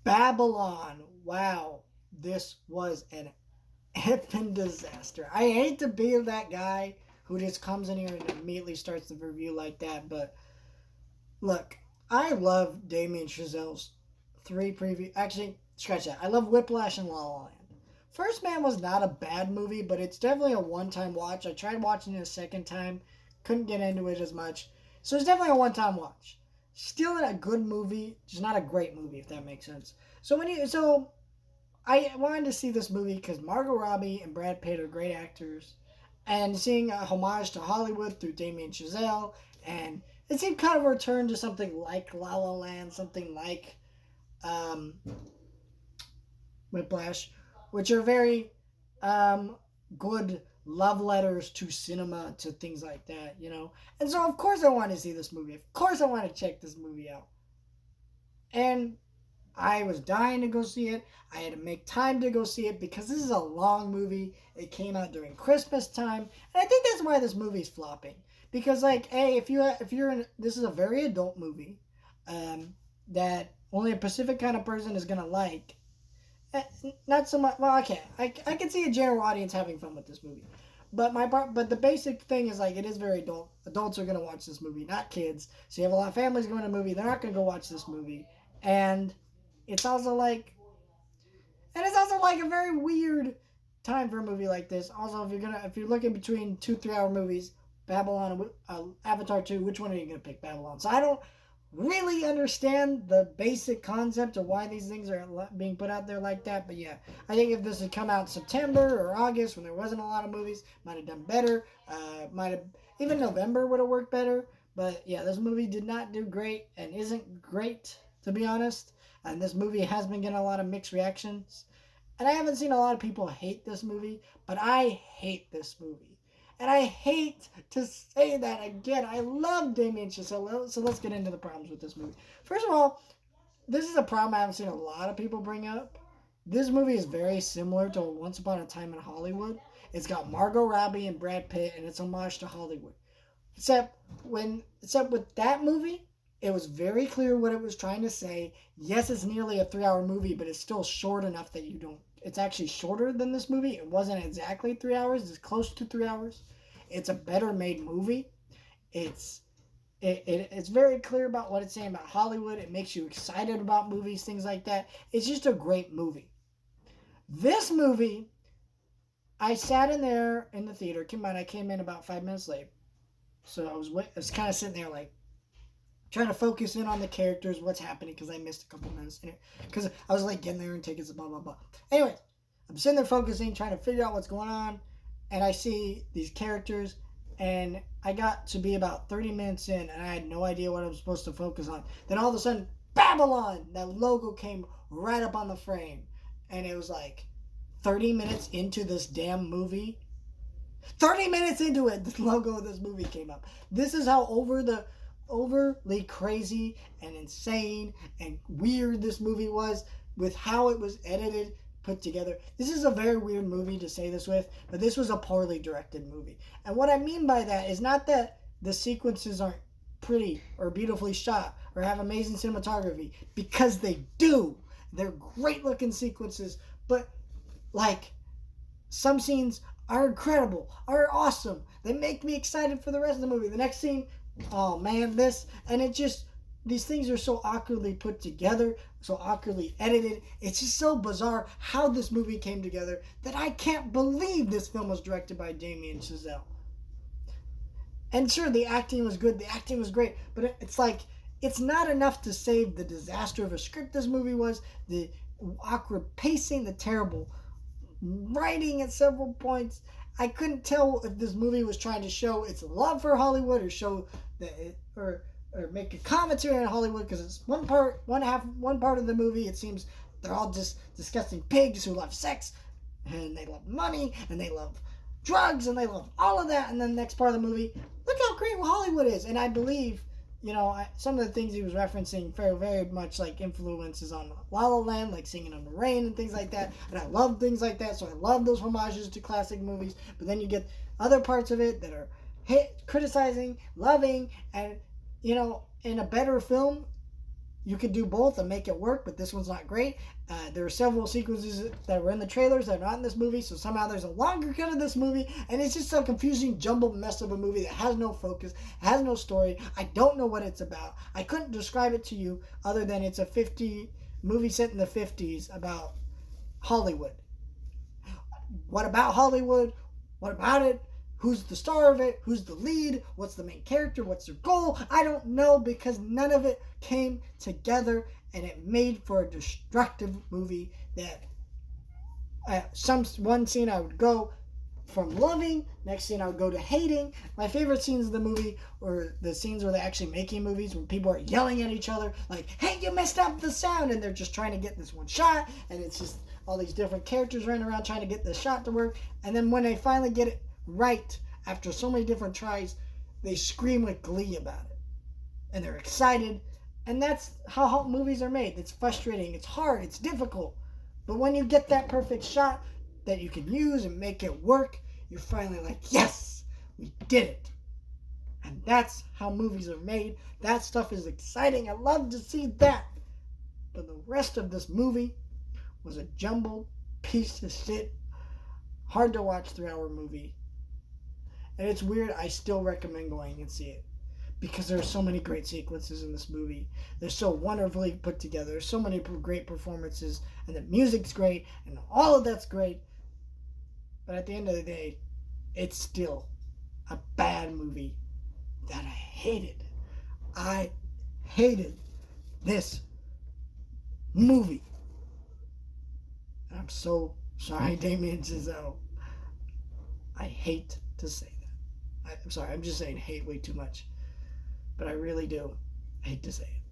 Babylon. Wow, this was an effing disaster. I hate to be that guy who just comes in here and immediately starts the review like that, but look, I love Damien Chazelle's three previous. Actually, scratch that. I love Whiplash and La La Land. First Man was not a bad movie, but it's definitely a one-time watch. I tried watching it a second time, couldn't get into it as much, so it's definitely a one-time watch. Still a good movie, just not a great movie, if that makes sense. So I wanted to see this movie because Margot Robbie and Brad Pitt are great actors, and seeing a homage to Hollywood through Damien Chazelle, and it seemed kind of a return to something like La La Land, something like um, Whiplash, which are very good love letters to cinema, to things like that, you know. And so, of course, I wanted to see this movie. Of course, I want to check this movie out. And I was dying to go see it. I had to make time to go see it because this is a long movie. It came out during Christmas time, and I think that's why this movie's flopping. Because like, hey, if you're in, this is a very adult movie, that only a Pacific kind of person is gonna like. Not so much. Well, okay, I can see a general audience having fun with this movie, but the basic thing is like it is very adult. Adults are gonna watch this movie, not kids. So you have a lot of families going to a movie. They're not gonna go watch this movie, and it's also like a very weird time for a movie like this. Also, if you're looking between 2 3 hour movies, Babylon and Avatar 2, which one are you gonna pick? Babylon. So I don't really understand the basic concept of why these things are being put out there like that. But yeah, I think if this had come out in September or August when there wasn't a lot of movies, might have done better. Might have even November would have worked better. But yeah, this movie did not do great and isn't great, to be honest. And this movie has been getting a lot of mixed reactions. And I haven't seen a lot of people hate this movie, but I hate this movie. And I hate to say that again. I love Damien Chazelle, so let's get into the problems with this movie. First of all, this is a problem I haven't seen a lot of people bring up. This movie is very similar to Once Upon a Time in Hollywood. It's got Margot Robbie and Brad Pitt, and it's homage to Hollywood. Except with that movie, it was very clear what it was trying to say. Yes, it's nearly a 3 hour movie, but it's still short enough that you don't. It's actually shorter than this movie. It wasn't exactly 3 hours. It's close to 3 hours. It's a better made movie. It's it's very clear about what it's saying about Hollywood. It makes you excited about movies, things like that. It's just a great movie. This movie, I sat in there in the theater. Keep in mind, I came in about 5 minutes late, so I was kind of sitting there like trying to focus in on the characters, what's happening, because I missed a couple minutes in it. Because I was like getting there and tickets, blah, blah, blah. Anyways, I'm sitting there focusing, trying to figure out what's going on, and I see these characters, and I got to be about 30 minutes in, and I had no idea what I was supposed to focus on. Then all of a sudden, Babylon! That logo came right up on the frame, and it was like 30 minutes into this damn movie. 30 minutes into it, the logo of this movie came up. This is how overly crazy and insane and weird this movie was with how it was edited, put together. This is a very weird movie to say this with, but this was a poorly directed movie. And what I mean by that is not that the sequences aren't pretty or beautifully shot or have amazing cinematography, because they do. They're great looking sequences, but like some scenes are incredible, are awesome. They make me excited for the rest of the movie. The next scene, oh man, this, and it just, these things are so awkwardly put together, so awkwardly edited. It's just so bizarre how this movie came together that I can't believe this film was directed by Damien Chazelle. And sure, the acting was good, the acting was great, but it's like, it's not enough to save the disaster of a script this movie was, the awkward pacing, the terrible writing at several points. I couldn't tell if this movie was trying to show its love for Hollywood or show that it, or make a commentary on Hollywood, because it's one part of the movie. It seems they're all just disgusting pigs who love sex and they love money and they love drugs and they love all of that. And then the next part of the movie, look how great Hollywood is. And I believe, some of the things he was referencing very, very much like influences on La La Land, like Singing in the Rain and things like that. And I love things like that, so I love those homages to classic movies. But then you get other parts of it that are criticizing, loving, and in a better film, you could do both and make it work, but this one's not great. There are several sequences that were in the trailers that are not in this movie, so somehow there's a longer cut of this movie, and it's just some confusing, jumbled mess of a movie that has no focus, has no story. I don't know what it's about. I couldn't describe it to you other than it's a movie set in the 50s about Hollywood. What about Hollywood? What about it? Who's the star of it? Who's the lead? What's the main character? What's their goal? I don't know, because none of it came together, and it made for a destructive movie that one scene I would go from loving, next scene I would go to hating. My favorite scenes of the movie were the scenes where they're actually making movies, when people are yelling at each other like, hey, you messed up the sound, and they're just trying to get this one shot, and it's just all these different characters running around trying to get the shot to work, and then when they finally get it right after so many different tries, they scream with glee about it, and they're excited. And that's how movies are made. It's frustrating, it's hard, it's difficult, but when you get that perfect shot that you can use and make it work, you're finally like, yes, we did it. And that's how movies are made. That stuff is exciting. I love to see that. But the rest of this movie was a jumbled piece of shit, hard to watch 3-hour movie. And it's weird, I still recommend going and see it, because there are so many great sequences in this movie. They're so wonderfully put together. There's so many great performances, and the music's great, and all of that's great. But at the end of the day, it's still a bad movie that I hated. I hated this movie. And I'm so sorry, Damien Chazelle. I hate to say that. I'm sorry, I'm just saying hate way too much. But I really do hate to say it.